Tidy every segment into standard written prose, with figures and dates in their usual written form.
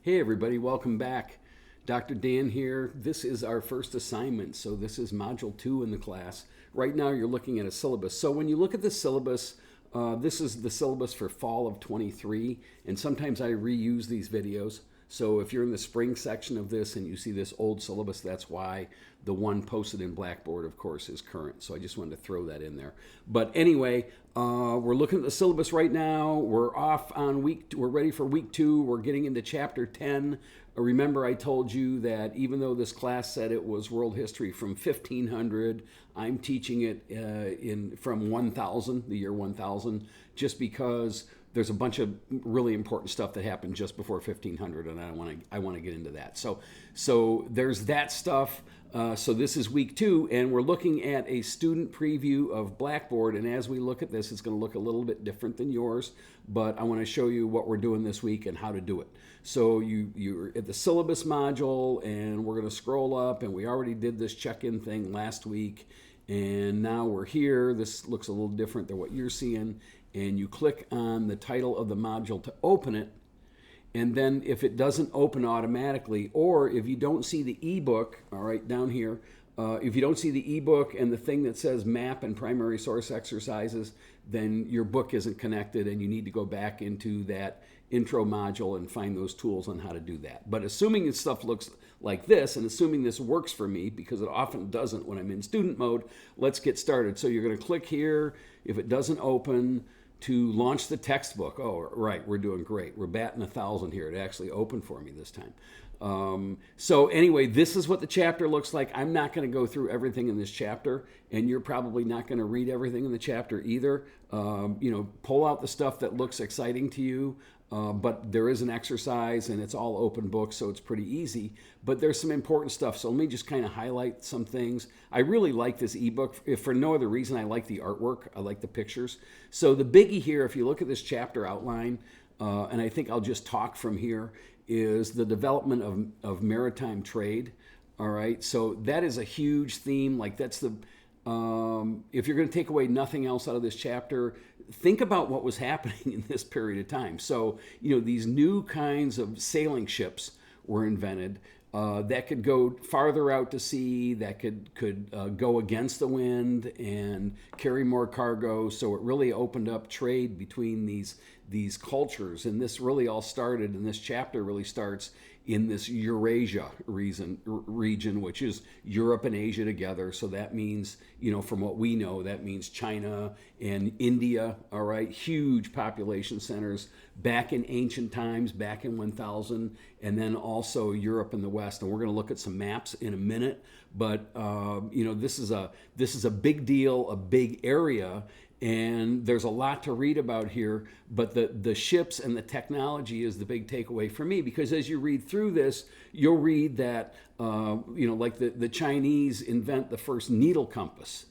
Hey everybody, welcome back. Dr. Dan here. This is our first assignment, so this is Module 2 in the class. Right now you're looking at a syllabus. So when you look at the syllabus, this is the syllabus for fall of 23, and sometimes I reuse these videos. So if you're in the spring section of this and you see this old syllabus, that's why. The one posted in Blackboard, of course, is current. So I just wanted to throw that in there. But anyway, we're looking at the syllabus right now. We're off on we're ready for week 2. We're getting into chapter 10. Remember I told you that even though this class said it was world history from 1500, I'm teaching it from 1000, the year 1000, just because there's a bunch of really important stuff that happened just before 1500, and I want to get into that. So there's that stuff. So this is week 2, and we're looking at a student preview of Blackboard. And as we look at this, it's going to look a little bit different than yours, but I want to show you what we're doing this week and how to do it. So you're at the syllabus module, and we're going to scroll up, and we already did this check-in thing last week, and now we're here. This looks a little different than what you're seeing, and you click on the title of the module to open it. And then if it doesn't open automatically, or if you don't see the ebook, all right, down here, if you don't see the ebook and the thing that says map and primary source exercises, then your book isn't connected and you need to go back into that intro module and find those tools on how to do that. But assuming this stuff looks like this, and assuming this works for me, because it often doesn't when I'm in student mode, let's get started. So you're going to click here. If it doesn't open, to launch the textbook. Oh, right, we're doing great. We're batting 1,000 here. It actually opened for me this time. So anyway, this is what the chapter looks like. I'm not going to go through everything in this chapter, and you're probably not going to read everything in the chapter either. Pull out the stuff that looks exciting to you. But there is an exercise, and it's all open book, so it's pretty easy. But there's some important stuff, so let me just kind of highlight some things. I really like this ebook. If for no other reason, I like the artwork. I like the pictures. So the biggie here, if you look at this chapter outline, and I think I'll just talk from here, is the development of maritime trade. All right, so that is a huge theme. Like that's the if you're going to take away nothing else out of this chapter, think about what was happening in this period of time. So, these new kinds of sailing ships were invented that could go farther out to sea, that could go against the wind and carry more cargo. So it really opened up trade between these cultures. And this really all started, and this chapter really starts in this Eurasia region, which is Europe and Asia together. So that means, from what we know, that means China and India, all right? Huge population centers back in ancient times, back in 1000, and then also Europe and the West. And we're going to look at some maps in a minute, but this is a big deal, a big area. And there's a lot to read about here, but the ships and the technology is the big takeaway for me, because as you read through this, you'll read that, like the Chinese invent the first needle compass.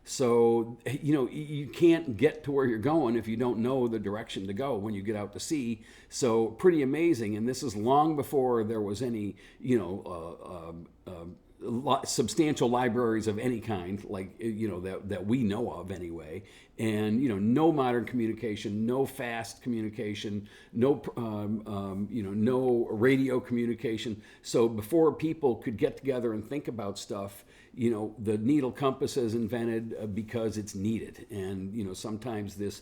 So, you can't get to where you're going if you don't know the direction to go when you get out to sea. So pretty amazing. And this is long before there was any, substantial libraries of any kind, like that we know of anyway, and no modern communication, no fast communication, no no radio communication. So before people could get together and think about stuff, the needle compass is invented because it's needed, and sometimes this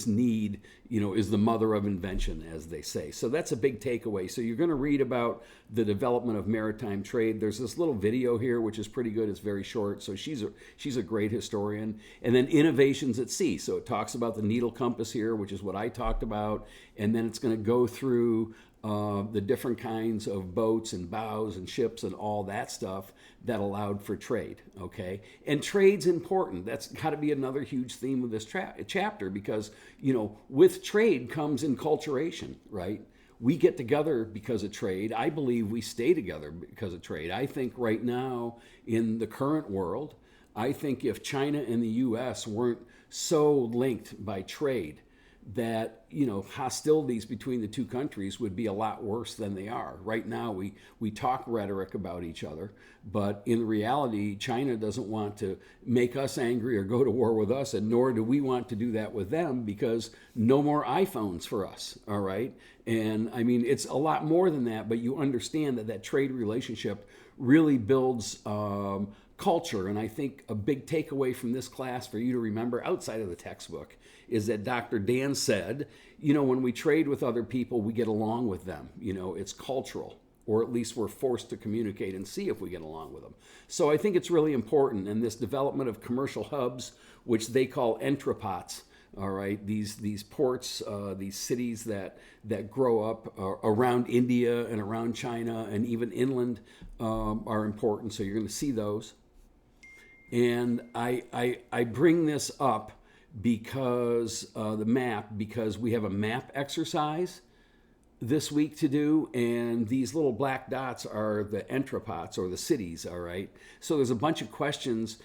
need is the mother of invention, as they say. So that's a big takeaway. So you're going to read about the development of maritime trade. There's this little video here which is pretty good. It's very short, so she's a great historian. And then innovations at sea. So it talks about the needle compass here, which is what I talked about, and then it's going to go through the different kinds of boats and bows and ships and all that stuff that allowed for trade, okay? And trade's important. That's got to be another huge theme of this chapter, because, with trade comes enculturation, right? We get together because of trade. I believe we stay together because of trade. I think right now in the current world, I think if China and the U.S. weren't so linked by trade, that, hostilities between the two countries would be a lot worse than they are. Right now, we talk rhetoric about each other, but in reality, China doesn't want to make us angry or go to war with us, and nor do we want to do that with them, because no more iPhones for us, all right? And I mean, it's a lot more than that, but you understand that trade relationship really builds culture. And I think a big takeaway from this class for you to remember outside of the textbook is that Dr. Dan said, when we trade with other people, we get along with them. It's cultural, or at least we're forced to communicate and see if we get along with them. So I think it's really important. And this development of commercial hubs, which they call entrepots, all right, these ports, these cities that grow up around India and around China and even inland are important. So you're going to see those. And I bring this up because because we have a map exercise this week to do, and these little black dots are the entrepots, or the cities, all right? So there's a bunch of questions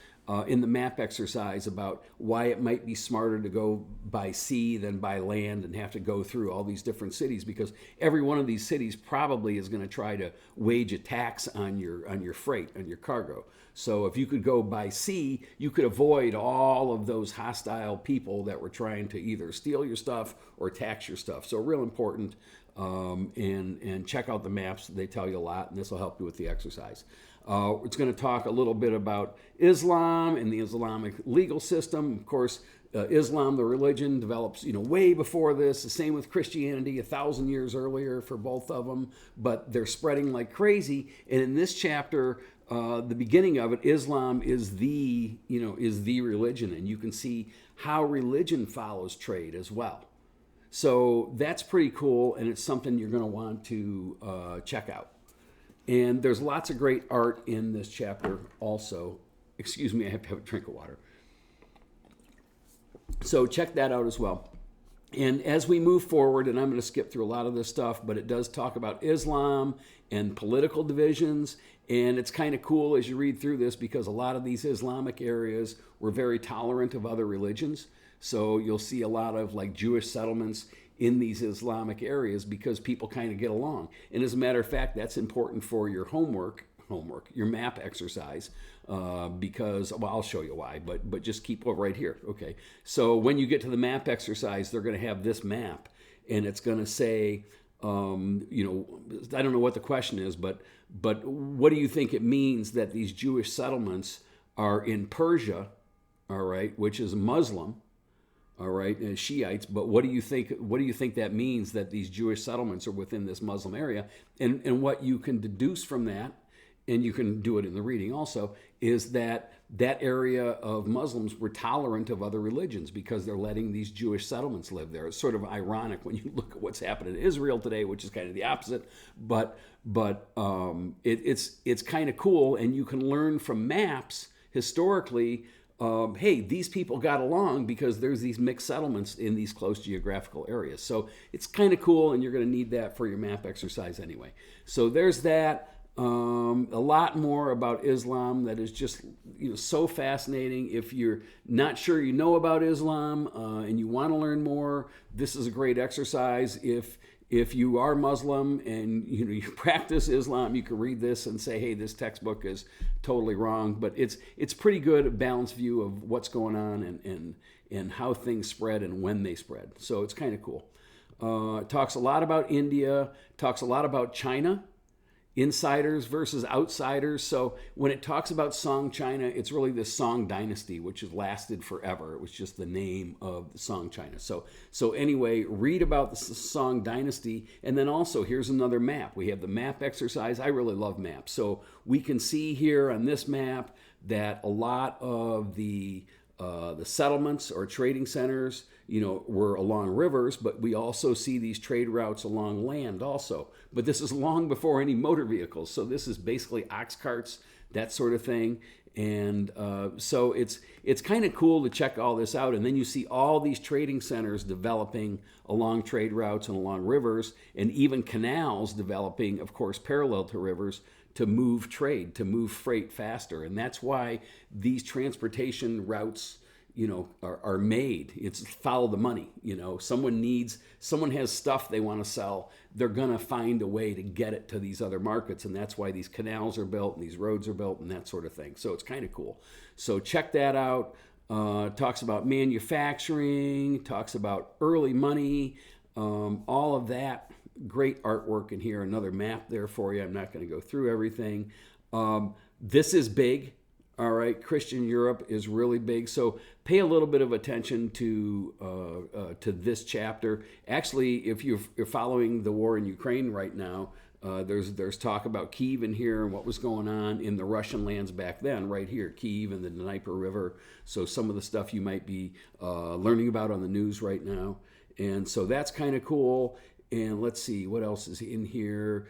in the map exercise about why it might be smarter to go by sea than by land and have to go through all these different cities, because every one of these cities probably is going to try to wage a tax on your freight, on your cargo. So if you could go by sea, you could avoid all of those hostile people that were trying to either steal your stuff or tax your stuff. So real important, and check out the maps. They tell you a lot, and this will help you with the exercise. It's going to talk a little bit about Islam and the Islamic legal system. Of course, Islam, the religion, develops way before this. The same with Christianity, 1,000 years earlier for both of them, but they're spreading like crazy. And in this chapter, the beginning of it, Islam is the religion, and you can see how religion follows trade as well. So that's pretty cool, and it's something you're going to want to check out. And there's lots of great art in this chapter also. Excuse me, I have to have a drink of water. So check that out as well. And as we move forward, and I'm going to skip through a lot of this stuff, but it does talk about Islam and political divisions. And it's kind of cool as you read through this, because a lot of these Islamic areas were very tolerant of other religions. So you'll see a lot of like Jewish settlements in these Islamic areas because people kind of get along. And as a matter of fact, that's important for your homework, your map exercise, because, well, I'll show you why, but just keep right here. Okay. So when you get to the map exercise, they're going to have this map, and it's going to say, I don't know what the question is, but what do you think it means that these Jewish settlements are in Persia, all right, which is Muslim, all right, and Shiites, but what do you think that means that these Jewish settlements are within this Muslim area? And what you can deduce from that, and you can do it in the reading also, is that area of Muslims were tolerant of other religions because they're letting these Jewish settlements live there. It's sort of ironic when you look at what's happening in Israel today, which is kind of the opposite, but it's kind of cool, and you can learn from maps historically. Hey, these people got along because there's these mixed settlements in these close geographical areas. So it's kind of cool, and you're going to need that for your map exercise anyway. So there's that. A lot more about Islam that is just so fascinating. If you're not sure you know about Islam and you want to learn more, this is a great exercise. If you are Muslim and you practice Islam, you can read this and say, hey, this textbook is totally wrong. But it's pretty good, a balanced view of what's going on and how things spread and when they spread. So it's kind of cool. It talks a lot about India, talks a lot about China, insiders versus outsiders. So when it talks about Song China, it's really the Song dynasty, which has lasted forever. It was just the name of the Song China. So anyway, read about the Song dynasty. And then also, here's another map. We have the map exercise. I really love maps. So we can see here on this map that a lot of the settlements or trading centers, were along rivers, but we also see these trade routes along land also. But this is long before any motor vehicles. So this is basically ox carts, that sort of thing. And so it's kind of cool to check all this out. And then you see all these trading centers developing along trade routes and along rivers, and even canals developing, of course, parallel to rivers to move trade, to move freight faster. And that's why these transportation routes, are made. It's follow the money. Someone has stuff they want to sell. They're going to find a way to get it to these other markets. And that's why these canals are built and these roads are built and that sort of thing. So it's kind of cool. So check that out. Talks about manufacturing, talks about early money, all of that. Great artwork in here. Another map there for you. I'm not going to go through everything. This is big. All right, Christian Europe is really big, so pay a little bit of attention to this chapter. Actually, if you're following the war in Ukraine right now, there's talk about Kyiv in here and what was going on in the Russian lands back then, right here, Kyiv and the Dnieper River. So some of the stuff you might be learning about on the news right now, and so that's kind of cool. And let's see what else is in here.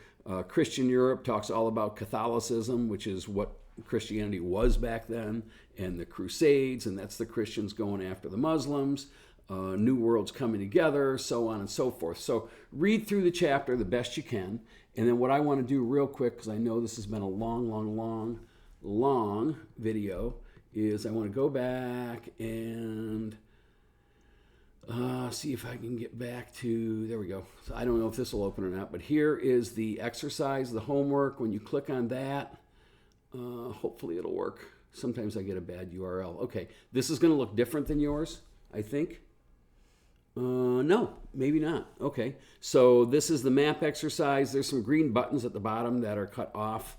Christian Europe talks all about Catholicism, which is what Christianity was back then, and the Crusades, and that's the Christians going after the Muslims, New World's coming together, so on and so forth. So read through the chapter the best you can, and then what I want to do real quick, because I know this has been a long video, is I want to go back and see if I can get back to, there we go. So I don't know if this will open or not, but here is the exercise, the homework. When you click on that, hopefully it'll work. Sometimes I get a bad URL. Okay, this is going to look different than yours, I think. No, maybe not. Okay, so this is the map exercise. There's some green buttons at the bottom that are cut off,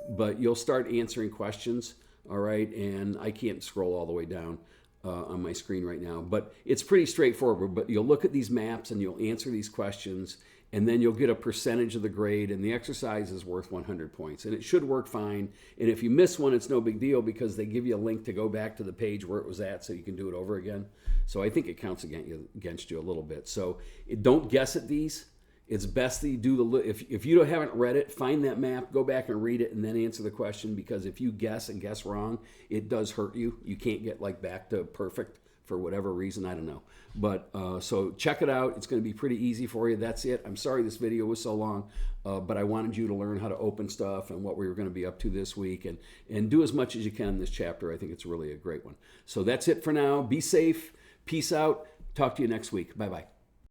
but you'll start answering questions, all right? And I can't scroll all the way down on my screen right now, but it's pretty straightforward. But you'll look at these maps and you'll answer these questions, and then you'll get a percentage of the grade, and the exercise is worth 100 points. And it should work fine. And if you miss one, it's no big deal because they give you a link to go back to the page where it was at so you can do it over again. So I think it counts against you a little bit. So don't guess at these. It's best that you do if you haven't read it, find that map, go back and read it, and then answer the question, because if you guess and guess wrong, it does hurt you. You can't get back to perfect for whatever reason, I don't know. But so check it out. It's going to be pretty easy for you. That's it. I'm sorry this video was so long, but I wanted you to learn how to open stuff and what we were going to be up to this week, and do as much as you can in this chapter. I think it's really a great one. So that's it for now. Be safe. Peace out. Talk to you next week. Bye-bye.